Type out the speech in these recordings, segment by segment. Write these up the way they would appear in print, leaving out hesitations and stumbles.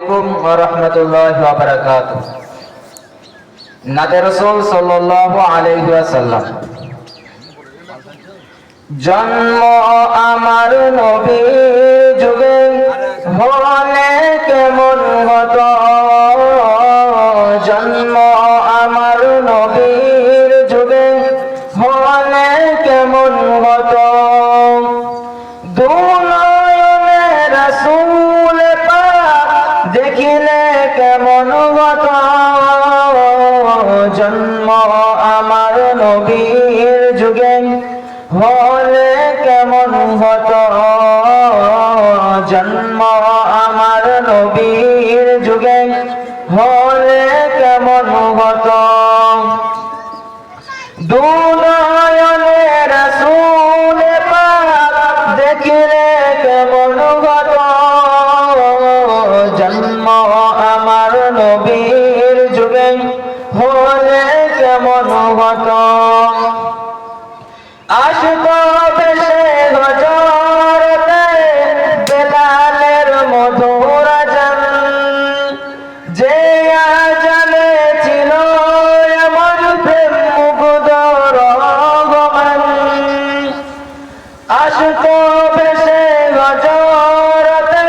আলাইকুম ওয়া রাহমাতুল্লাহি ওয়া বারাকাতুহু। নাতে রাসূল সাল্লাল্লাহু আলাইহি ওয়াসাল্লাম। জন্ম আমার নবীর যুগে হলে কেমন হতো, জন্ম আমার নবীর যুগে হলে কেমন হতো, দুনয়নে রাসূল পাক দেখিলে কেমন হতো, জন্ম আমার নবীর যুগে হলে কেমন হতো, জন্ম আমার নবীর যুগে হলে কেমন হতো, দুনয়নে রাসূল পাক দেখিলে কেমন হতো, জন্ম আমার নবীর যুগে হলে কেমন হতো, আসতো বেশে হজরতে বেলালের মধুর আযান, যে আযানে ছিল এমন প্রেম মুগ্ধ রহমান, আসতো বেশে হজরতে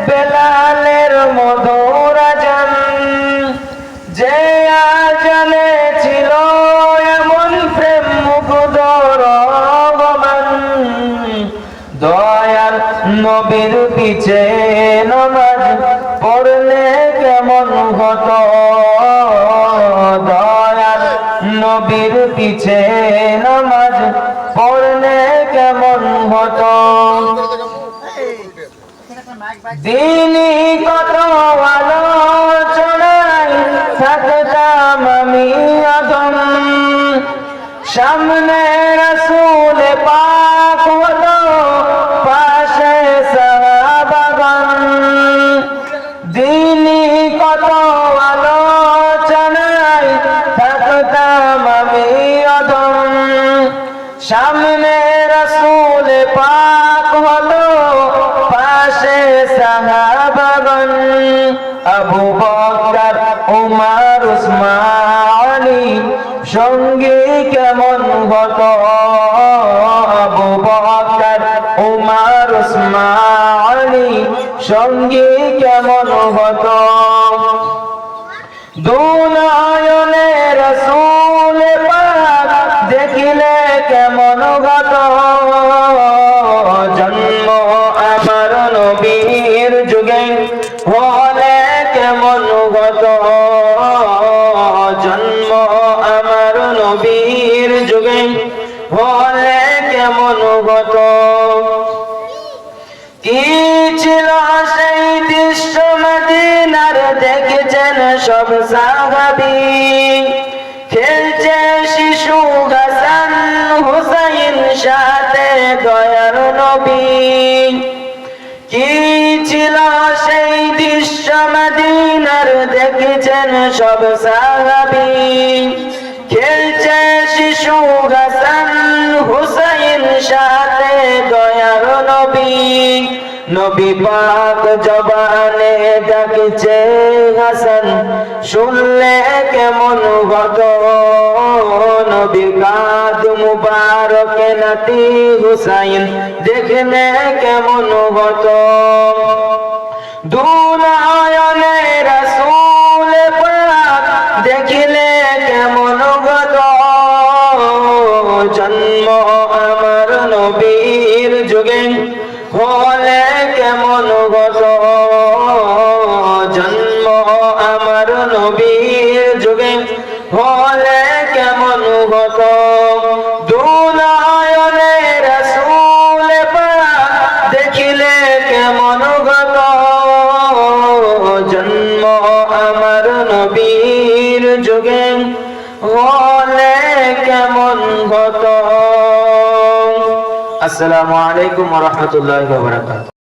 বেলালের মধুর আযান, যে আযানে ছিল এমন প্রেম মুগ্ধ রহমান, দয়াল নবীর পিছে নামাজ পড়লে কেমন হতো, দয়াল নবীর পিছে নামাজ পড়লে কেমন হতো, দিনী কত আলোচনায় থাকতাম আমি অধম, সামনে রাসূল পাক হতো পাশে সাহাবাগণ, দিনী কত আলোচনায় থাকতাম আমি অধম, সামনে রাসূল পাক হতো পাশে সাহাবাগণ, আবু বকর উমর উসমান আলী সঙ্গী কেমন হতো, আবু বকর উমর উসমান আলী সঙ্গী কেমন হতো, দুনয়নে রাসূল পাক দেখিলে কেমন হতো, জন্ম আমার নবীর যুগে হলে কেমন হতো, জন্ম আমার নবীর যুগে হলে কেমন হতো, কি ছিল সেই দৃশ্য মদিনার দেখেছেন সব সাহাবী, খেলছে শিশু হাসান হুসাইন সাথে দয়ার নবী, কি ছিল সেই দৃশ্য মদিনার দেখেছেন সব সাহাবী, খেলছে শিশু হাসান হুসাইন সাথে দয়ার নবী, নবী পাক জবানে ডাকছে হাসান শুনলে কেমন হতো, নবী কাঁধ মুবারকে নাতি হুসাইন দেখলে কেমন হতো, দুনয়নে রাসূল পাক দেখিলে কেমন হতো, জন্ম আমার নবীর যুগে হলে কেমন হতো, জন্ম আমার নবীর যুগে হলে কেমন হতো, দুনয়নে রাসূল পাক দেখিলে কেমন হতো, জন্ম আমার নবীর যুগে হলে কেমন হতো। আসসালামু আলাইকুম ওয়া রাহমাতুল্লাহি ওয়া বারাকাতুহু।